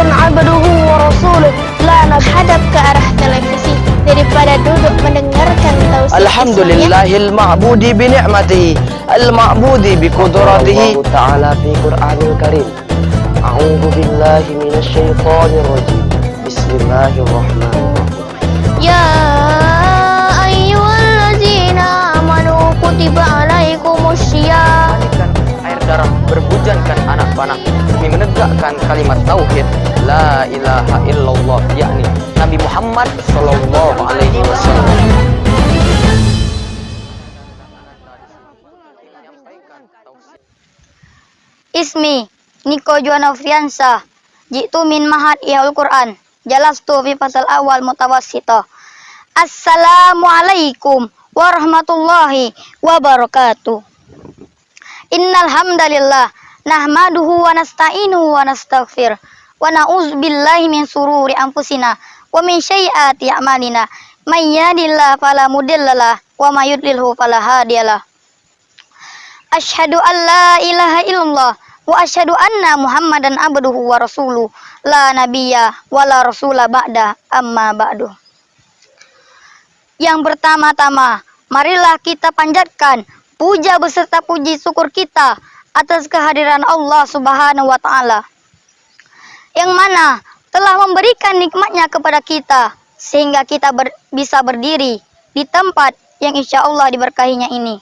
Muhammadan abduhu wa rasuluh. La hadap ke arah televisi daripada duduk mendengarkan tausiah. Alhamdulillahil ma'budi bi ni'matihi al-ma'budi bi qudratihi ta'ala fi Qur'anil Karim. A'udzu billahi minasyaitonir rajim. Bismillahirrahmanirrahim. Ya ayyuhallazina amanu kutiba alaikumussyiyam. Mengalirkan air darah, berbujankan anak panah demi menegakkan kalimat tauhid la ilaha illallah, yakni Nabi Muhammad sallallahu alaihi wasallam. Ismi Niko Juwana Friansa, jitu min mahad ihul Quran, jalastu fi fasal awal mutawassito. Assalamualaikum warahmatullahi wabarakatuh. Innal hamdalillah nahmaduhu wa nasta'inuhu wa nastaghfir wa na'udzubillahi min sururi anfusina wa min sayyiati a'malina. May yahdihillahu fala mudhillalah wa may yudlilhu fala hadiyalah. Asyhadu an la ilaha illallah wa asyhadu anna Muhammadan abduhu wa rasuluh. La nabiyya wa la rasula ba'da, amma ba'du. Yang pertama-tama, marilah kita panjatkan puja beserta puji syukur kita atas kehadiran Allah Subhanahu wa Ta'ala, yang mana telah memberikan nikmatnya kepada kita sehingga kita bisa berdiri di tempat yang insya Allah diberkahinya ini.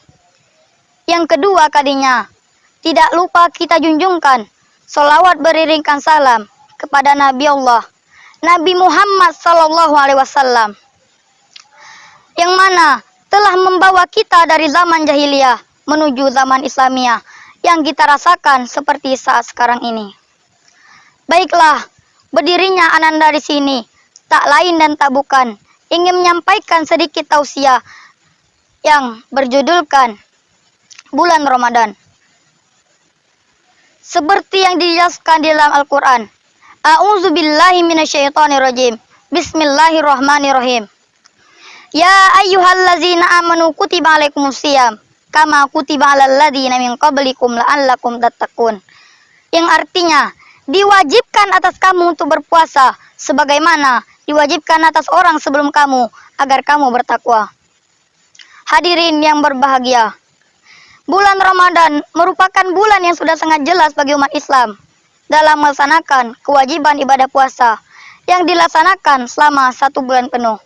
Yang kedua kalinya, tidak lupa kita junjungkan sholawat beriringkan salam kepada Nabi Allah, Nabi Muhammad sallallahu alaihi wasallam, yang mana telah membawa kita dari zaman jahiliyah menuju zaman Islamiyah yang kita rasakan seperti saat sekarang ini. Baiklah, berdirinya Ananda di sini tak lain dan tak bukan ingin menyampaikan sedikit tausiah yang berjudulkan bulan Ramadan. Seperti yang dijelaskan di dalam Al-Quran, A'udzubillahi minasyaitonirrajim. Bismillahirrahmanirrahim. Ya ayyuhallazina amanu kutiba alaikumusiyam kama kutiba alal ladzina min qablikum la'allakum tattaqun. Yang artinya, diwajibkan atas kamu untuk berpuasa sebagaimana diwajibkan atas orang sebelum kamu agar kamu bertakwa. Hadirin yang berbahagia, bulan Ramadan merupakan bulan yang sudah sangat jelas bagi umat Islam dalam melaksanakan kewajiban ibadah puasa yang dilaksanakan selama 1 bulan penuh.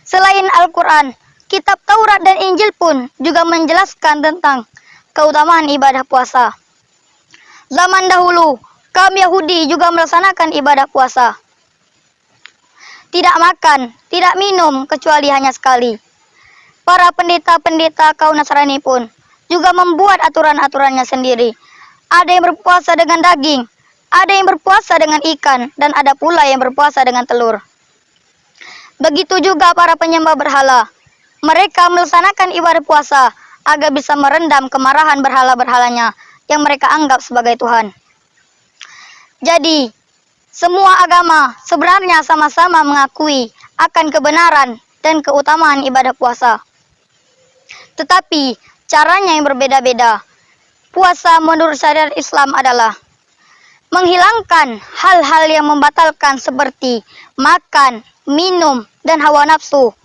Selain Al-Quran, kitab Taurat dan Injil pun juga menjelaskan tentang keutamaan ibadah puasa. Zaman dahulu, kaum Yahudi juga melaksanakan ibadah puasa. Tidak makan, tidak minum, kecuali hanya sekali. Para pendeta-pendeta kaum Nasrani pun juga membuat aturan-aturannya sendiri. Ada yang berpuasa dengan daging, ada yang berpuasa dengan ikan, dan ada pula yang berpuasa dengan telur. Begitu juga para penyembah berhala. Mereka melaksanakan ibadah puasa agar bisa merendam kemarahan berhala-berhalanya yang mereka anggap sebagai Tuhan. Jadi, semua agama sebenarnya sama-sama mengakui akan kebenaran dan keutamaan ibadah puasa. Tetapi, caranya yang berbeda-beda. Puasa menurut syariat Islam adalah menghilangkan hal-hal yang membatalkan seperti makan, minum, dan hawa nafsu,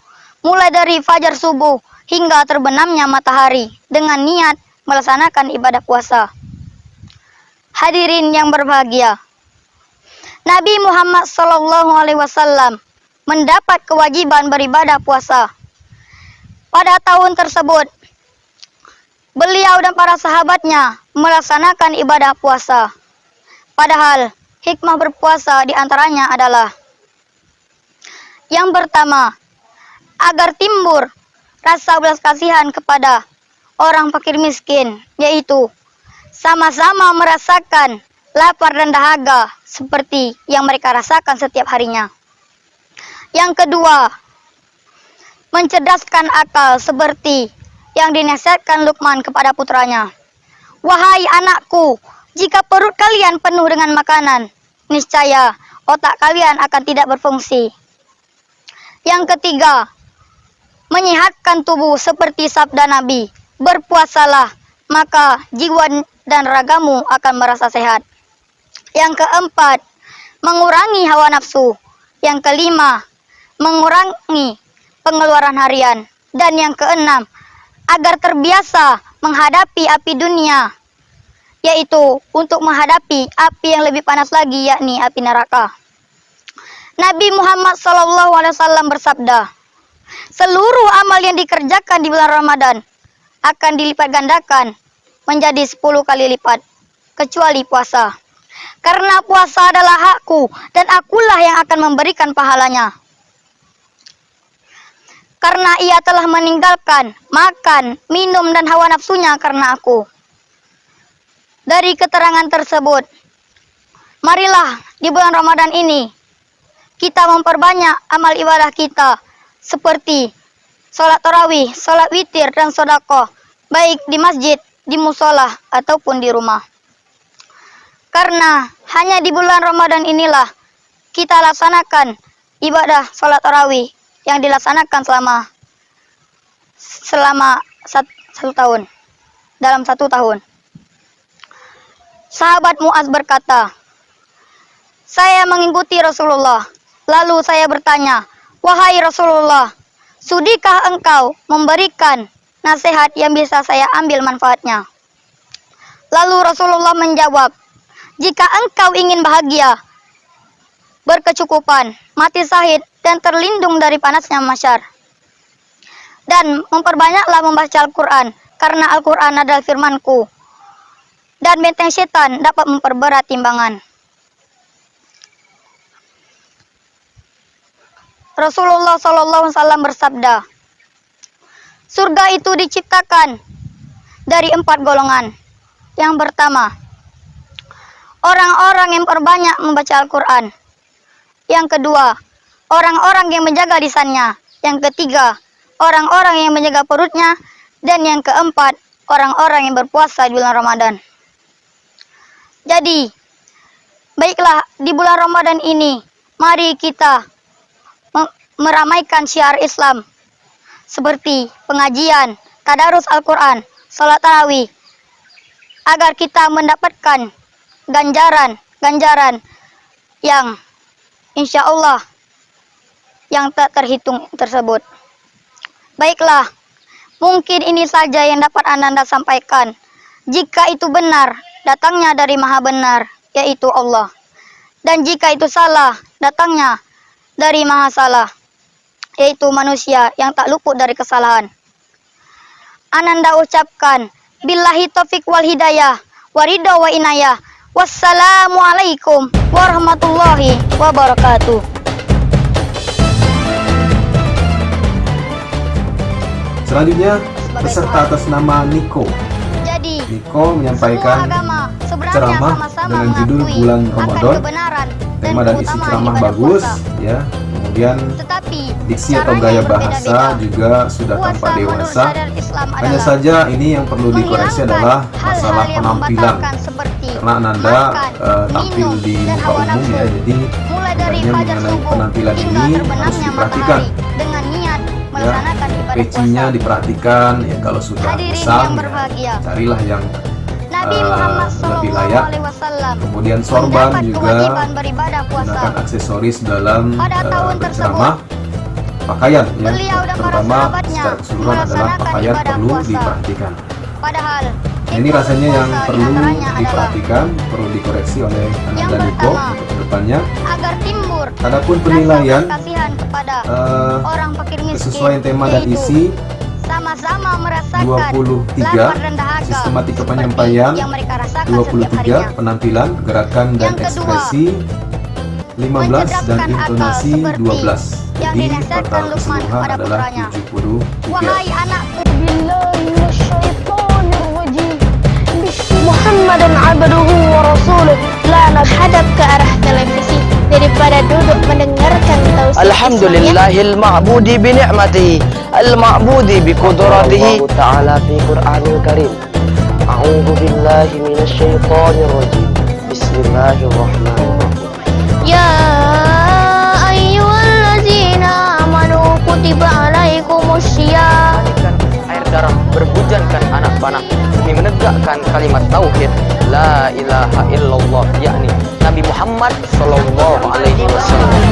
mulai dari fajar subuh hingga terbenamnya matahari dengan niat melaksanakan ibadah puasa. Hadirin yang berbahagia, Nabi Muhammad SAW mendapat kewajiban beribadah puasa. Pada tahun tersebut, beliau dan para sahabatnya melaksanakan ibadah puasa. Padahal hikmah berpuasa diantaranya adalah yang pertama, agar timbul rasa belas kasihan kepada orang fakir miskin, yaitu sama-sama merasakan lapar dan dahaga seperti yang mereka rasakan setiap harinya. Yang kedua, mencerdaskan akal seperti yang dinasihatkan Luqman kepada putranya. Wahai anakku, jika perut kalian penuh dengan makanan, niscaya otak kalian akan tidak berfungsi. Yang ketiga, menyehatkan tubuh seperti sabda Nabi, berpuasalah, maka jiwa dan ragamu akan merasa sehat. Yang keempat, mengurangi hawa nafsu. Yang kelima, mengurangi pengeluaran harian. Dan yang keenam, agar terbiasa menghadapi api dunia, yaitu untuk menghadapi api yang lebih panas lagi, yakni api neraka. Nabi Muhammad SAW bersabda, seluruh amal yang dikerjakan di bulan Ramadan akan dilipat gandakan menjadi 10 kali lipat, kecuali puasa. Karena puasa adalah hakku dan akulah yang akan memberikan pahalanya. Karena ia telah meninggalkan makan, minum, dan hawa nafsunya karena aku. Dari keterangan tersebut, marilah di bulan Ramadan ini kita memperbanyak amal ibadah kita seperti sholat tarawih, sholat witir, dan sedekah, baik di masjid, di musola, ataupun di rumah. Karena hanya di bulan Ramadan inilah kita laksanakan ibadah sholat tarawih yang dilaksanakan selama satu tahun, dalam 1 tahun. Sahabat Muaz berkata, saya mengikuti Rasulullah. Lalu saya bertanya, wahai Rasulullah, sudikah engkau memberikan nasihat yang bisa saya ambil manfaatnya? Lalu Rasulullah menjawab, jika engkau ingin bahagia, berkecukupan, mati syahid, dan terlindung dari panasnya mahsyar, dan memperbanyaklah membaca Al-Quran, karena Al-Quran adalah firmanku, dan benteng setan dapat memperberat timbangan. Rasulullah SAW bersabda, surga itu diciptakan dari 4 golongan. Yang pertama, orang-orang yang perbanyak membaca Al-Quran. Yang kedua, orang-orang yang menjaga lisannya. Yang ketiga, orang-orang yang menjaga perutnya. Dan yang keempat, orang-orang yang berpuasa di bulan Ramadan. Jadi, baiklah di bulan Ramadan ini, mari kita meramaikan syiar Islam seperti pengajian, tadarus Al-Quran, sholat tarawih, agar kita mendapatkan ganjaran yang insya Allah yang tak terhitung tersebut. Baiklah, mungkin ini saja yang dapat Ananda sampaikan. Jika itu benar, datangnya dari Maha Benar, yaitu Allah. Dan jika itu salah, datangnya dari Maha Salah, yaitu manusia yang tak luput dari kesalahan. Ananda ucapkan, billahi taufik wal hidayah, waridho wa inayah. Wassalamualaikum warahmatullahi wabarakatuh. Selanjutnya, peserta atas nama Niko. Jadi, Niko menyampaikan ceramah dengan judul Bulan Ramadan. Tema dan isi ceramah bagus, ya. Kemudian diksi atau gaya bahasa juga sudah tampak dewasa. Hanya saja ini yang perlu dikoreksi adalah masalah penampilan. Karena Ananda tampil di muka umum, ya, jadi hendaknya mengenai penampilan ini harus diperhatikan. Ya, pecinya diperhatikan, ya, kalau sudah besar, ya, carilah yang lebih layak. Kemudian sorban juga menggunakan aksesoris dalam berceramah. Pakaian, ya, terutama secara keseluruhan adalah pakaian perlu diperhatikan. Nah, ini rasanya yang perlu diperhatikan, perlu dikoreksi oleh Ananda Niko untuk kedepannya. Adapun penilaian kesesuaian tema dan isi 23 sistematika penyampaian, 23 penampilan, gerakan dan ekspresi, 15 dan intonasi 12. Jadi total keseluruhan adalah 73. Muhammadan abduhu wa rasuluh. La hadap ke arah televisi daripada duduk mendengarkan tausiah. Alhamdulillahil ma'budi bi ni'matihi, al-ma'budi bi qudratihi ta'ala fi Qur'anil Karim. A'udzu billahi minasy syaithanir rajim. Bismillahirrahmanirrahim. Ya ayyuhallazina amanu kutiba alaikumussyiyam. Air darah berhujankan anak panah demi menegakkan kalimat tauhid la ilaha illallah, yakni Nabi Muhammad Muhammad Sallallahu Alaihi Wasallam.